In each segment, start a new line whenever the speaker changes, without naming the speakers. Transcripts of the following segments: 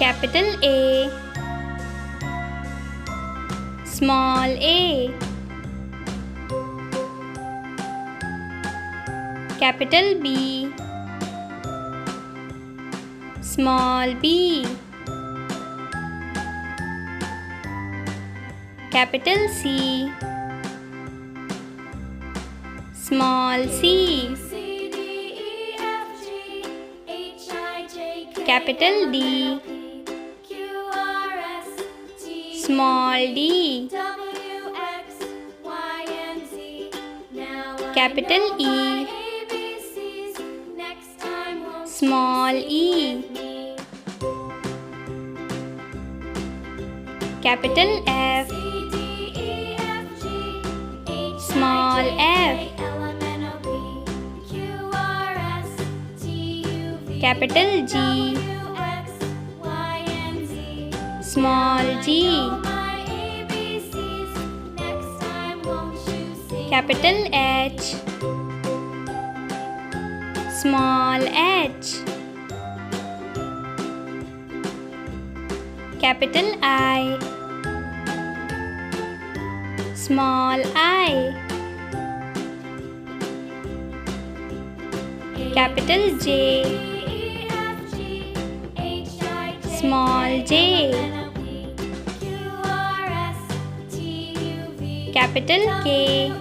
Capital A, small a. Capital B, small b. Capital C, small c. Capital D, small d. Capital E, small e. Capital F, small f. Capital G, small g. Capital H, small h. Capital I, small I. Capital J, small j. Capital K,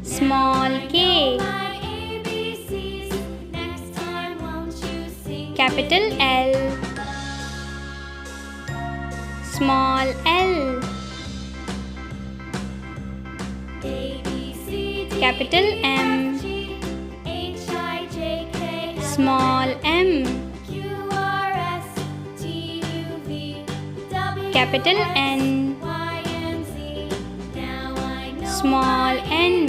small k. Capital L, small l. Capital M, small m. Capital N, small n.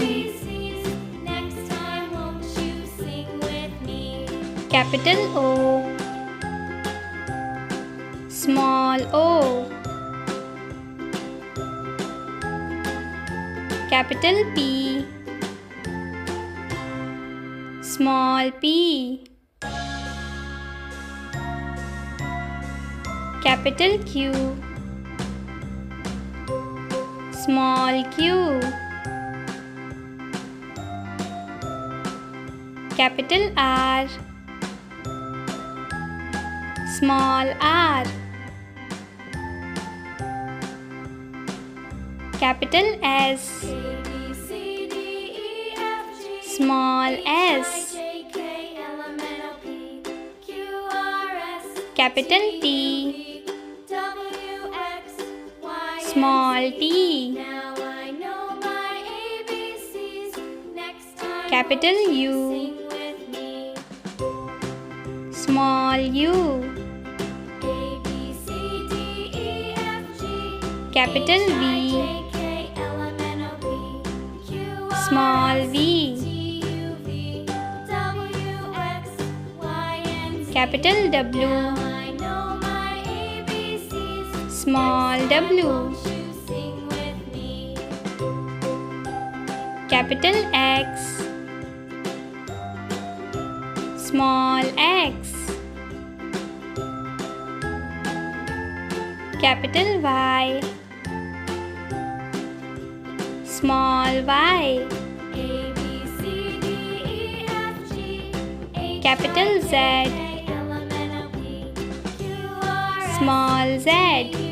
Capital O, small o. Capital P, small p. Capital Q, small q. Capital R, small r. Capital S, small s. Capital T, small t. Capital U, small u. Capital V, small v. Capital W, small w. Capital X, small x. Capital Y, small y. Capital Z, small z.